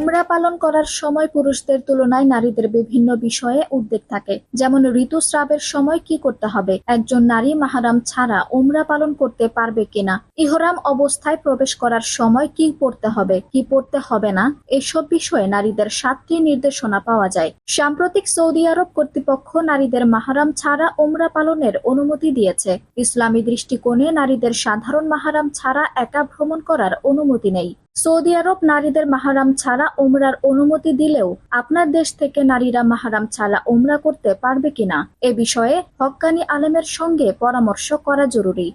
উমরা পালন করার সময় পুরুষদের তুলনায় নারীদের বিভিন্ন বিষয়ে উদ্বেগ থাকে, যেমন ঋতুস্রাবের সময় কি করতে হবে, একজন নারী মাহরাম ছাড়া উমরা পালন করতে পারবে কিনা, ইহরাম অবস্থায় প্রবেশ করার সময় কি পড়তে হবে কি পড়তে হবে না, এসব বিষয়ে নারীদের 7টি নির্দেশনা পাওয়া যায়। সাম্প্রতিক সৌদি আরব কর্তৃপক্ষ নারীদের মাহরাম ছাড়া উমরা পালনের অনুমতি দিয়েছে। ইসলামী দৃষ্টিকোণে নারীদের সাধারণ মাহরাম ছাড়া একা ভ্রমণ করার অনুমতি নেই। সৌদি আরব নারীদের মাহরাম ছাড়া উমরার অনুমতি দিলেও আপনার দেশ থেকে নারীরা মাহরাম ছাড়া উমরা করতে পারবে কিনা এ বিষয়ে হক্কানি আলেমের সঙ্গে পরামর্শ করা জরুরি।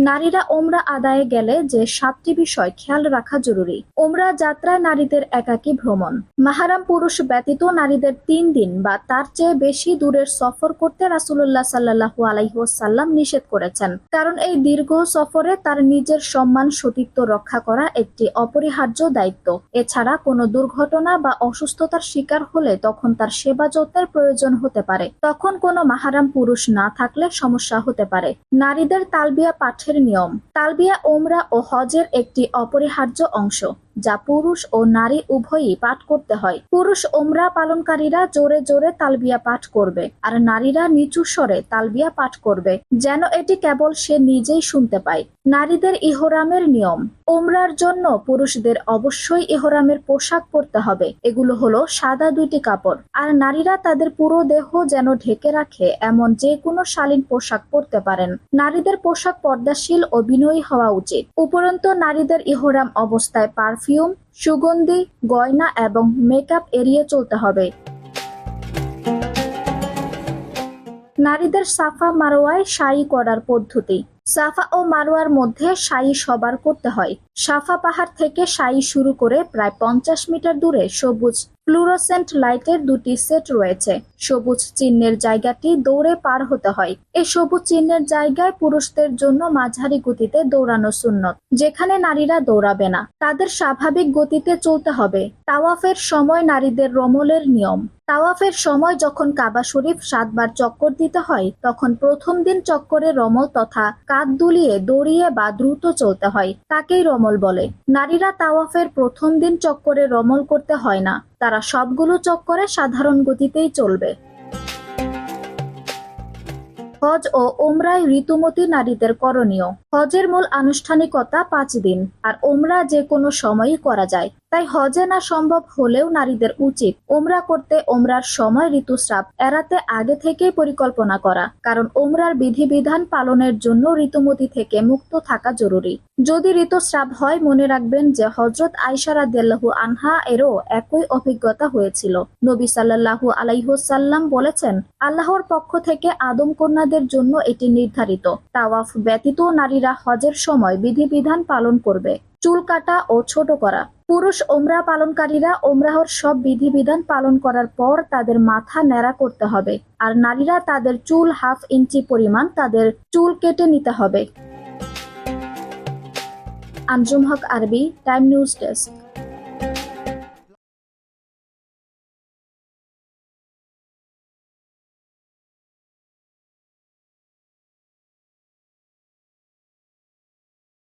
নারীরা উমরা আদায়ে গেলে যে 7টি বিষয় খেয়াল রাখা জরুরি। উমরা যাত্রায় নারীদের একাকী ভ্রমণ। মাহরাম পুরুষ ব্যতীত নারীদের 3 দিন বা তার চেয়ে বেশি দূরের সফর করতে রাসূলুল্লাহ সাল্লাল্লাহু আলাইহি ওয়াসাল্লাম নিষেধ করেছেন, কারণ এই দীর্ঘ সফরে তার নিজের সম্মান সতীত্ব রক্ষা করা একটি অপরিহার্য দায়িত্ব। এছাড়া কোনো দুর্ঘটনা বা অসুস্থতার শিকার হলে তখন তার সেবা যত্নের প্রয়োজন হতে পারে। তখন কোনো মাহরাম পুরুষ না থাকলে সমস্যা হতে পারে। নারীদের তালবিয়া পাঠের নিয়ম। তালবিয়া উমরা ও হজের একটি অপরিহার্য অংশ, যা পুরুষ ও নারী উভয়ই পাঠ করতে হয়। পুরুষ উমরা পালনকারীরা জোরে জোরে তালবিয়া পাঠ করবে আর নারীরা নিচু স্বরে তালবিয়া পাঠ করবে, যেন এটি কেবল সে নিজেই শুনতে পায়। নারীদের ইহরামের নিয়ম। উমরার জন্য পুরুষদের অবশ্যই ইহরামের পোশাক পরতে হবে। এগুলো হলো সাদা 2টি কাপড়, আর নারীরা তাদের পুরো দেহ যেন ঢেকে রাখে এমন যে কোনো শালীন পোশাক পরতে পারেন। নারীদের পোশাক পর্দাশীল ও বিনয়ী হওয়া উচিত। উপরন্তু নারীদের ইহরাম অবস্থায় পারফিউম, সুগন্ধি, গয়না এবং মেকআপ এড়িয়ে চলতে হবে। নারীদের সাফা মারওয়ায় সাই করার পদ্ধতি। সাফা ও মারওয়ার মধ্যে সাই সবার করতে হয়। সাফা পাহাড় থেকে সাই শুরু করে প্রায় 50 মিটার দূরে সবুজ ফ্লুরোসেন্ট লাইটের 2টি সেট রয়েছে। সবুজ চিহ্নের জায়গাটি দৌড়ে পার হতে হয়। এই সবুজ চিহ্নের জায়গায় পুরুষদের জন্য মাঝারি গতিতে দৌড়ানো সুন্নত, যেখানে নারীরা দৌড়াবে না। তাদের স্বাভাবিক গতিতে চলতে হবে। তাওয়াফের সময় নারীদের রমলের নিয়ম। তাওয়াফের সময় যখন কাবা শরীফ 7 বার চক্কর দিতে হয়, তখন প্রথম দিন চক্করে রমল তথা কাঁধ দুলিয়ে দৌড়িয়ে বা দ্রুত চলতে হয়, তাকেই রমল বলে। নারীরা তাওয়াফের প্রথম দিন চক্করে রমল করতে হয় না, তারা সবগুলো চক্করে সাধারণ গতিতেই চলবে। হজ ও উমরায় ঋতুমতী নারীদের করণীয়। হজের মূল আনুষ্ঠানিকতা 5 দিন, আর উমরা যে কোনো সময়ই করা যায়। তাই হজে না সম্ভব হলেও নারীদের উচিত উমরা করতে উমরার সময় ঋতুস্রাব এড়াতে আগে থেকেই পরিকল্পনা করা, কারণ উমরার বিধিবিধান পালনের জন্য ঋতুমতী থেকে মুক্ত থাকা জরুরি। যদি ঋতুস্রাব হয়, মনে রাখবেন যে হযরত আয়েশা রাদিয়াল্লাহু আনহা এরও একই অভিজ্ঞতা হয়েছিল। নবী সাল্লাল্লাহু আলাইহি ওয়াসাল্লাম বলেছেন, আল্লাহর পক্ষ থেকে আদম কন্যাদের জন্য এটি নির্ধারিত। তাওয়াফ ব্যতীত নারীরা হজের সময় বিধিবিধান পালন করবে। চুল কাটা ও ছোট করা। পুরুষ উমরা পালনকারীরা উমরাহর সব বিধিবিধান পালন করার পর তাদের মাথা ন্যাড়া করতে হবে, আর নারীরা তাদের চুল ½ ইঞ্চি পরিমাণ তাদের চুল কেটে নিতে হবে। আঞ্জুম হক আরবি, টাইম নিউজ ডেস্ক।